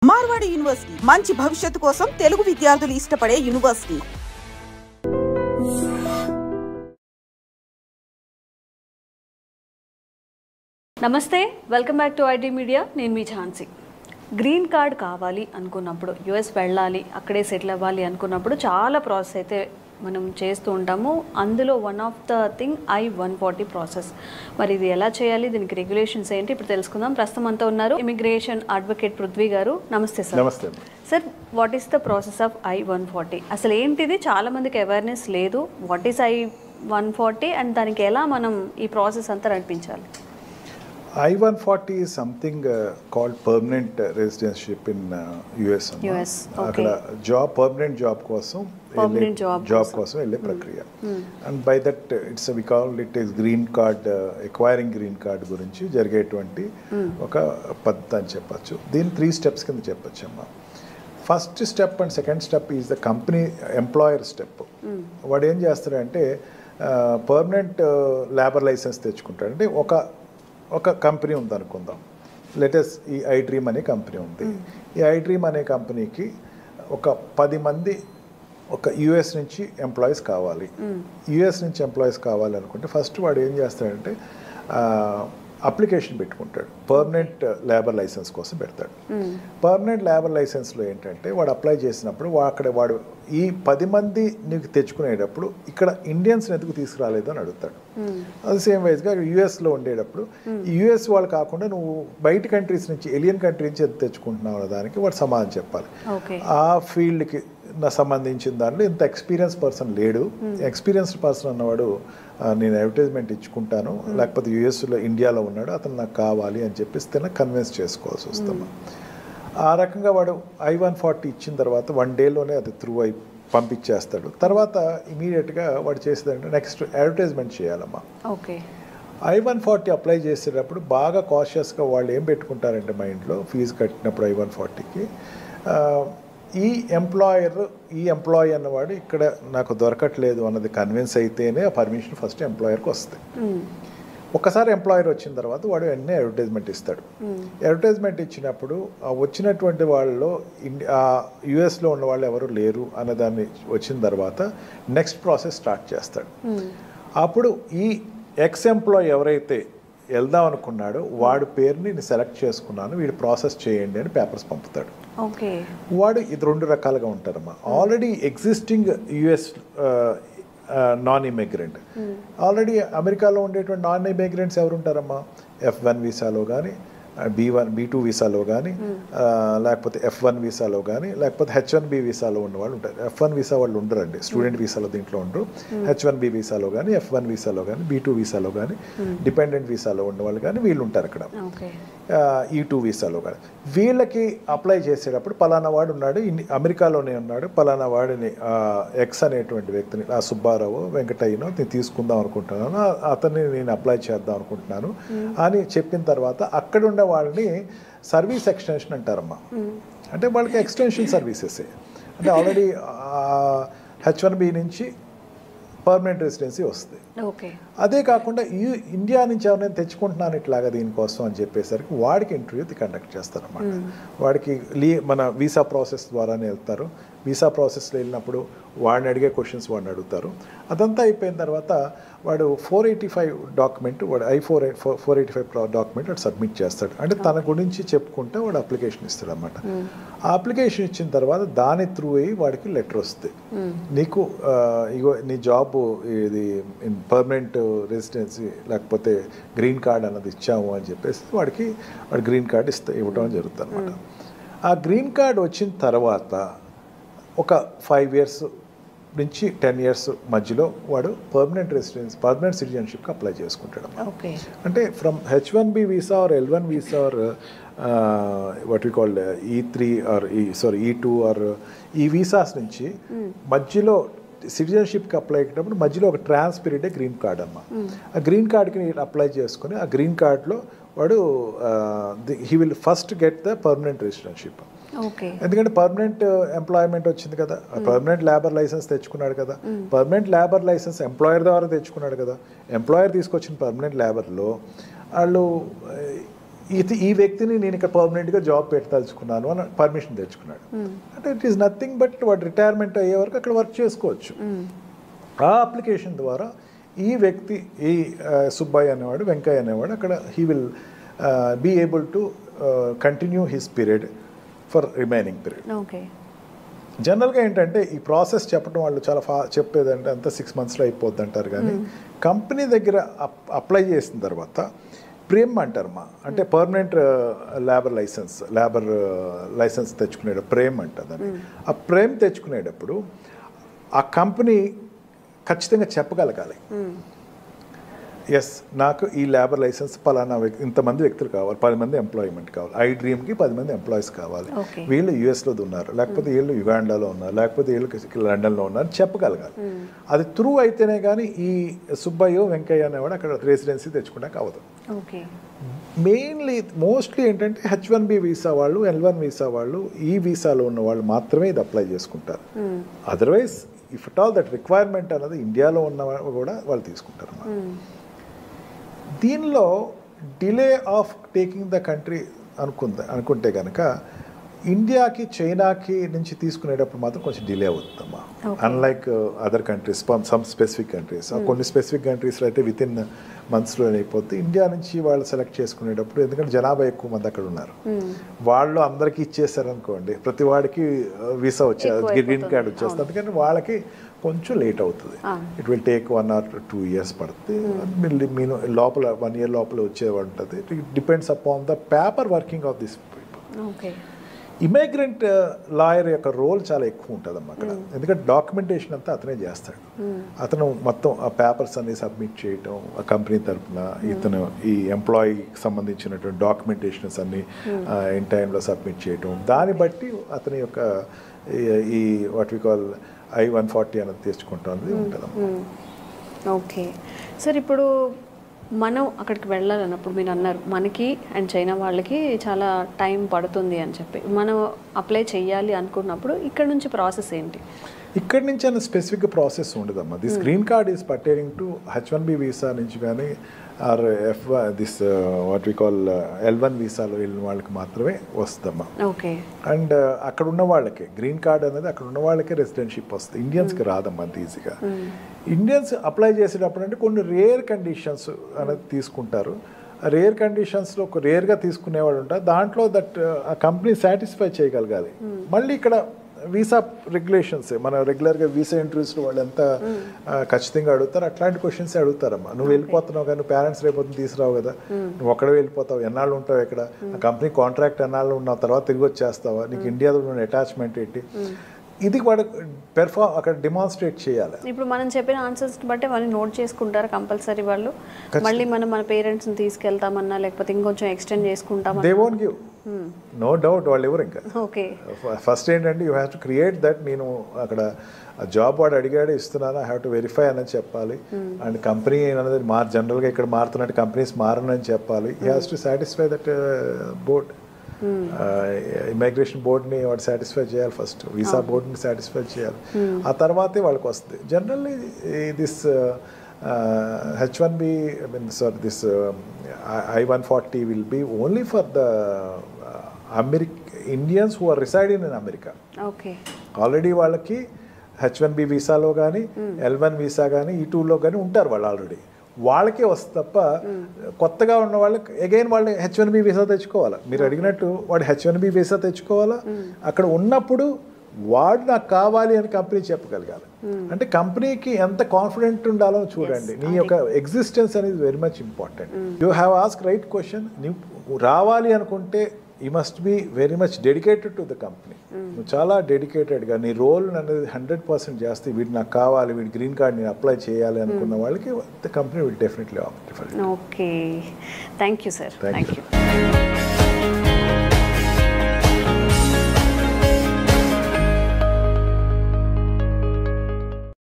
Marwadi university మంచి భవిష్యత్తు కోసం తెలుగు విద్యార్థులు ఇష్టపడే యూనివర్సిటీ. నమస్తే, welcome back to IT media. నేను మీ ఝాన్సీ. గ్రీన్ కార్డ్ కావాలి అనుకున్నప్పుడు, యుఎస్ వెళ్ళాలి, అక్కడే సెటిల్ అవ్వాలి అనుకున్నప్పుడు చాలా ప్రాసెస్ అయితే మనం చేస్తూ ఉంటాము. అందులో one of the thing I-140 process. మరి ఇది ఎలా చేయాలి, దీనికి రెగ్యులేషన్స్ ఏంటి, ఇప్పుడు తెలుసుకుందాం. ప్రస్తుతం అంతా ఉన్నారు ఇమిగ్రేషన్ అడ్వకేట్ పృథ్వీ గారు. నమస్తే సార్. నమస్తే sir. What is the process of I-140? అసలు ఏంటిది? చాలా మందికి అవేర్నెస్ లేదు. వాట్ ఈస్ I-140 అండ్ దానికి ఎలా మనం ఈ ప్రాసెస్ అంతా నడిపించాలి? I-140 is something called permanent residencyship in US. అక్కడ permanent job కోసం వెళ్ళే ప్రక్రియ. And by that we call it is green card, acquiring green card గురించి జరిగేటువంటి ఒక పద్ధతి అని చెప్పచ్చు. దీని 3 steps కింద చెప్పచ్చు అమ్మా. First step and second step is the company employer step. వాడు ఏం చేస్తాడంటే పర్మనెంట్ లేబర్ లైసెన్స్ తెచ్చుకుంటాడు. అంటే ఒక కంపెనీ ఉంది అనుకుందాం, లెటెస్ట్ ఈ iDream అనే కంపెనీ ఉంది. ఈ iDream అనే కంపెనీకి ఒక 10 మంది ఒక యుఎస్ నుంచి ఎంప్లాయీస్ కావాలి. యుఎస్ నుంచి ఎంప్లాయీస్ కావాలి అనుకుంటే ఫస్ట్ వాడు ఏం చేస్తాడంటే అప్లికేషన్ పెట్టుకుంటాడు, పర్మనెంట్ లేబర్ లైసెన్స్ కోసం పెడతాడు. పర్మనెంట్ లేబర్ లైసెన్స్లో ఏంటంటే వాడు అప్లై చేసినప్పుడు వాడు ఈ 10 మంది నీకు తెచ్చుకునేటప్పుడు ఇక్కడ ఇండియన్స్ని ఎందుకు తీసుకురాలేదు అని అడుగుతాడు. అది సేమ్ వైజ్గా యుఎస్లో ఉండేటప్పుడు యుఎస్ వాళ్ళు కాకుండా నువ్వు బయట కంట్రీస్ నుంచి, ఎలియన్ కంట్రీ నుంచి ఎందుకు తెచ్చుకుంటున్నావు అనే దానికి వాడు సమాధానం చెప్పాలి. ఆ ఫీల్డ్కి సంబంధించిన దాంట్లో ఇంత ఎక్స్పీరియన్స్ పర్సన్ లేడు. ఎక్స్పీరియన్స్డ్ పర్సన్ అన్నవాడు నేను అడ్వర్టైజ్మెంట్ ఇచ్చుకుంటాను, లేకపోతే యుఎస్లో ఇండియాలో ఉన్నాడు, అతను నాకు కావాలి అని చెప్పేసి కన్విన్స్ చేసుకోవాల్సి వస్తాము. ఆ రకంగా వాడు I-140 ఇచ్చిన తర్వాత 1 డేలోనే అది త్రూ అయి పంపించేస్తాడు. తర్వాత ఇమీడియట్గా వాడు చేసేదంటే నెక్స్ట్ అడ్వర్టైజ్మెంట్ చేయాలమ్మా. I-140 అప్లై చేసేటప్పుడు బాగా కాషియస్గా వాళ్ళు ఏం పెట్టుకుంటారంటే మైండ్లో, ఫీజు కట్టినప్పుడు I-140కి ఈ ఎంప్లాయీ అన్నవాడు ఇక్కడ నాకు దొరకట్లేదు అన్నది కన్విన్స్ అయితేనే ఆ పర్మిషన్ ఫస్ట్ ఎంప్లాయర్కి వస్తుంది. ఒకసారి ఎంప్లాయర్ వచ్చిన తర్వాత వాడు వెంటనే అడ్వర్టైజ్మెంట్ ఇస్తాడు. అడ్వర్టైజ్మెంట్ ఇచ్చినప్పుడు వచ్చినటువంటి వాళ్ళలో యుఎస్లో ఉన్న వాళ్ళు ఎవరు లేరు అన్నదాన్ని వచ్చిన తర్వాత నెక్స్ట్ ప్రాసెస్ స్టార్ట్ చేస్తాడు. అప్పుడు ఈ ఎక్స్ ఎంప్లాయీ ఎవరైతే వెళ్దాం అనుకున్నాడో వాడి పేరుని నేను సెలెక్ట్ చేసుకున్నాను, వీడు ప్రాసెస్ చేయండి అని పేపర్స్ పంపుతాడు. వాడు ఇది 2 రకాలుగా ఉంటారమ్మా. Already existing US non immigrant, already అమెరికాలో ఉండేటువంటి నాన్ ఇమిగ్రెంట్స్ ఎవరు ఉంటారమ్మా? F1 వీసాలో కానీ, B2 వీసాలో కానీ, లేకపోతే F1 వీసాలో కానీ, లేకపోతే H1B వీసాలో ఉన్నవాళ్ళు ఉంటారు. F1 వీసా వాళ్ళు ఉండరండి, స్టూడెంట్ వీసాలో దీంట్లో ఉండరు. H1B వీసాలో కానీ, F1 వీసాలో కానీ, B2 వీసాలో కానీ, డిపెండెంట్ వీసాలో ఉన్నవాళ్ళు కానీ వీళ్ళు ఉంటారు అక్కడ. E2 వీసాలో కానీ వీళ్ళకి అప్లై చేసేటప్పుడు పలానా వాడు ఉన్నాడు, అమెరికాలోనే ఉన్నాడు, పలానా వాడిని ఎక్స్ అనేటువంటి వ్యక్తిని, ఆ సుబ్బారావు వెంకటయ్యనో నేను తీసుకుందాం అనుకుంటున్నాను, అతన్ని నేను అప్లై చేద్దాం అనుకుంటున్నాను అని చెప్పిన తర్వాత అక్కడ ఉన్న వాళ్ళని సర్వీస్ ఎక్స్టెన్షన్ అంటారమ్మా. అంటే వాళ్ళకి ఎక్స్టెన్షన్ సర్వీసెస్, అంటే ఆల్రెడీ H1B నుంచి పర్మనెంట్ రెసిడెన్సీ వస్తుంది. అదే కాకుండా ఇండియా నుంచి ఎవరైనా తెచ్చుకుంటున్నాను ఇట్లాగా దీనికోసం అని చెప్పేసరికి వాడికి ఇంటర్వ్యూ కండక్ట్ చేస్తారన్నమాట. వాడికి మన వీసా ప్రాసెస్ ద్వారానే వెళ్తారు. వీసా ప్రాసెస్లో వెళ్ళినప్పుడు వాడిని అడిగే క్వశ్చన్స్ వాడిని అడుగుతారు. అదంతా అయిపోయిన తర్వాత వాడు 485 డాక్యుమెంట్, వాడు I-485 డాక్యుమెంట్ వాడు సబ్మిట్ చేస్తాడు. అంటే తన గురించి చెప్పుకుంటే వాడు అప్లికేషన్ ఇస్తాడు అనమాట. ఆ అప్లికేషన్ ఇచ్చిన తర్వాత దాని త్రూ అయ్యి వాడికి లెటర్ వస్తుంది, నీకు ఇగో నీ జాబ్ ఇది పర్మనెంట్ రెసిడెన్సీ లేకపోతే గ్రీన్ కార్డ్ అన్నది ఇచ్చాము అని చెప్పేసి వాడు గ్రీన్ కార్డ్ ఇవ్వడం జరుగుతుంది అనమాట. ఆ గ్రీన్ కార్డ్ వచ్చిన తర్వాత ఒక 5 years నుంచి 10 years మధ్యలో వాడు పర్మనెంట్ సిటిజన్షిప్కి అప్లై చేసుకుంటాడు. అంటే from H1B visa or L1 visa or what we call E3 or E2 or ఈ వీసాస్ నుంచి మధ్యలో సిటిజన్షిప్కి అప్లై అయ్యేటప్పుడు మధ్యలో ఒక ట్రాన్స్ పీరియడ్ గ్రీన్ కార్డ్ అమ్మా. ఆ గ్రీన్ కార్డ్కి అప్లై చేసుకుని ఆ గ్రీన్ కార్డ్లో వాడు he will first get the permanent residentship. ఎందుకంటే పర్మనెంట్ ఎంప్లాయ్మెంట్ వచ్చింది కదా, పర్మనెంట్ లేబర్ లైసెన్స్ తెచ్చుకున్నాడు కదా, పర్మనెంట్ లేబర్ లైసెన్స్ ఎంప్లాయర్ ద్వారా తెచ్చుకున్నాడు కదా. ఎంప్లాయర్ తీసుకొచ్చిన పర్మనెంట్ లేబర్లో వాళ్ళు ఈ వ్యక్తిని నేను ఇక్కడ పర్మనెంట్గా జాబ్ పెట్టదలుచుకున్నాను అని పర్మిషన్ తెచ్చుకున్నాడు. అంటే ఇట్ ఈస్ నథింగ్ బట్ వాడు రిటైర్మెంట్ అయ్యే వరకు అక్కడ వర్క్ చేసుకోవచ్చు. ఆ అప్లికేషన్ ద్వారా ఈ వ్యక్తి, ఈ సుబ్బయ్య అనేవాడు, వెంకయ్య అనేవాడు అక్కడ he will be able to continue his period for remaining period. జనరల్గా ఏంటంటే ఈ ప్రాసెస్ చెప్పడం వాళ్ళు చాలా చెప్పేదంటే అంతా 6 monthsలో అయిపోద్ది అంటారు. కానీ కంపెనీ దగ్గర అప్లై చేసిన తర్వాత ప్రేమ్ అంటారమ్మా, అంటే పర్మనెంట్ లేబర్ లైసెన్స్ తెచ్చుకునేటప్పుడు ప్రేమ్ అంటుందని. ఆ ప్రేమ్ తెచ్చుకునేటప్పుడు ఆ కంపెనీ ఖచ్చితంగా చెప్పగలగాలి, ఎస్ నాకు ఈ లేబర్ లైసెన్స్ పలానా ఇంతమంది వ్యక్తులు కావాలి, 10 మంది ఎంప్లాయ్మెంట్ కావాలి, iDreamకి 10 మంది ఎంప్లాయీస్ కావాలి, వీళ్ళు యుఎస్లో ఉన్నారు, లేకపోతే వీళ్ళు యుగాండాలో ఉన్నారు, లేకపోతే వీళ్ళు లండన్లో ఉన్నారు చెప్పగలగాలి. అది త్రూ అయితేనే కానీ ఈ సుబ్బయ్య వెంకయ్య అనేవాడు అక్కడ రెసిడెన్సీ తెచ్చుకోవడానికి అవ్వదు. మోస్ట్లీ ఏంటంటే H1B వీసా వాళ్ళు, L1 వీసా వాళ్ళు, ఈ వీసాలో ఉన్న వాళ్ళు మాత్రమే ఇది అప్లై చేసుకుంటారు. Otherwise if at all that requirement అనేది ఇండియాలో ఉన్న కూడా వాళ్ళు తీసుకుంటారు. దీనిలో delay of taking the country అనుకుంటే కనుక ఇండియాకి చైనాకి నుంచి తీసుకునేటప్పుడు మాత్రం కొంచెం డిలే అవుతుందమ్మా. Unlike other countries, some specific countries, కొన్ని స్పెసిఫిక్ కంట్రీస్లో అయితే వితిన్ మంత్స్లో అయిపోతే ఇండియా నుంచి వాళ్ళు సెలెక్ట్ చేసుకునేటప్పుడు, ఎందుకంటే జనాభా ఎక్కువ మంది అక్కడ ఉన్నారు, వాళ్ళు అందరికీ ఇచ్చేసారనుకోండి, ప్రతి వాడికి వీసా గ్రీన్ కార్డ్ వచ్చేస్తుంది. అందుకని వాళ్ళకి కొంచెం లేట్ అవుతుంది. It will take 1 or 2 years పడుతుంది. మీరు లోపల 1 year లోపల వచ్చేవాడు ఉంటుంది. It depends upon the paper working of this people. Immigrant lawyer యొక్క రోల్ చాలా ఎక్కువ ఉంటుందమ్మా అక్కడ, ఎందుకంటే డాక్యుమెంటేషన్ అంతా అతనే చేస్తాడు. అతను మొత్తం ఆ పేపర్స్ అన్ని సబ్మిట్ చేయటం, ఆ కంపెనీ తరఫున ఇతను ఈ ఎంప్లాయీకి సంబంధించినటువంటి డాక్యుమెంటేషన్స్ అన్ని ఇన్ టైంలో సబ్మిట్ చేయటం, దాన్ని బట్టి అతని యొక్క ఈ వాట్ వి కాల్ I-140 అనేది తెచ్చుకుంటుంది ఉంటుందమ్మా. ఓకే సార్, ఇప్పుడు మనం అక్కడికి వెళ్ళాలన్నప్పుడు మీరు అన్నారు మనకి అండ్ చైనా వాళ్ళకి చాలా టైం పడుతుంది అని చెప్పి, మనం అప్లై చేయాలి అనుకున్నప్పుడు ఇక్కడ నుంచి ప్రాసెస్ ఏంటి? ఇక్కడ నుంచి అన్న స్పెసిఫిక్ ప్రాసెస్ ఉండదమ్మా. This green card is pertaining to H1B visa నుంచి కానీ or this what we call L1 వీసాలో వెళ్ళిన వాళ్ళకి మాత్రమే వస్తుందమ్మా. ఓకే. అండ్ అక్కడ ఉన్న వాళ్ళకి గ్రీన్ కార్డ్ అనేది అక్కడ ఉన్న వాళ్ళకే రెసిడెన్షిప్ వస్తుంది, ఇండియన్స్కి రాదమ్మా అంత ఈజీగా. ఇండియన్స్ అప్లై చేసేటప్పుడు అంటే కొన్ని రేర్ కండిషన్స్ అనేది తీసుకుంటారు. రేర్ కండిషన్స్లో ఒక రేర్గా తీసుకునేవాడు ఉంటారు. దాంట్లో దట్ ఆ కంపెనీ సాటిస్ఫై చేయగలగాలి. మళ్ళీ ఇక్కడ వీసా రెగ్యులేషన్స్, మన రెగ్యులర్గా వీసా ఇంటర్వ్యూస్లో వాళ్ళు ఎంత ఖచ్చితంగా అడుగుతారు, అట్లాంటి క్వశ్చన్స్ అడుగుతారమ్మా. నువ్వు వెళ్ళిపోతున్నావు కానీ నువ్వు పేరెంట్స్ రేపు తీసుకురావు కదా, నువ్వు ఒక్కడే వెళ్ళిపోతావు, ఎన్నాళ్ళు ఉంటావు ఇక్కడ, ఆ కంపెనీ కాంట్రాక్ట్ ఎన్నాళ్ళు ఉన్నావు, తర్వాత తిరిగి వచ్చేస్తావా, నీకు ఇండియాలో ఉన్న అటాచ్మెంట్ ఏంటి, ఇది వాడు అక్కడ డిమాన్స్ట్రేట్ చేయాలి. ఇప్పుడు మనం చెప్పిన ఆన్సర్స్ బట్టి వాళ్ళు నోట్ చేసుకుంటారు కంపల్సరీ వాళ్ళు. మళ్ళీ మనం మన పేరెంట్స్ని తీసుకెళ్తామన్నా లేకపోతే ఇంకొంచెం ఎక్స్టెండ్ చేసుకుంటామన్నా they won't give, no doubt వాళ్ళు ఎవరు. ఇంకా ఓకే, ఫస్ట్ ఏంటంటే you have to create that, నేను అక్కడ జాబ్ వాడు అడిగాడు ఇస్తున్నాను, ఐ హ్యావ్ టు వెరిఫై అని చెప్పాలి. అండ్ కంపెనీ అనేది జనరల్గా ఇక్కడ మారుతున్నట్టు కంపెనీస్ మారనని చెప్పాలి. You has to satisfy that board, immigration బోర్డ్ని వాడు సాటిస్ఫై చేయాలి ఫస్ట్, వీసా బోర్డ్ని సాటిస్ఫై చేయాలి, ఆ తర్వాతే వాళ్ళకి వస్తుంది. Generally this H1B, this I-140 will be only for the Indians who are residing in America. Okay. Already వాళ్ళకి H1B వీసాలో కానీ L1 వీసా కానీ ఈ 2లో కానీ ఉంటారు వాళ్ళు ఆల్రెడీ, వాళ్ళకే వస్తుంది తప్ప కొత్తగా ఉన్న వాళ్ళకి అగైన్ వాళ్ళు H1B వీసా తెచ్చుకోవాలా. మీరు అడిగినట్టు వాడు H1B వీసా తెచ్చుకోవాలా, అక్కడ ఉన్నప్పుడు వాడు నాకు కావాలి అని కంపెనీ చెప్పగలగాలి. అంటే కంపెనీకి ఎంత కాన్ఫిడెంట్ ఉండాలో చూడండి. నీ యొక్క ఎగ్జిస్టెన్స్ అనేది very much important. You have ask right question. నువ్వు రావాలి అనుకుంటే you must be very much dedicated to the company. నువ్వు చాలా డెడికేటెడ్గా నీ రోల్ అనేది 100% చేస్తే వీడు నాకు కావాలి, వీడి గ్రీన్ కార్డ్ నేను అప్లై చేయాలి అనుకున్న వాళ్ళకి the company will definitely opt for it. Okay, thank you sir. Thank you.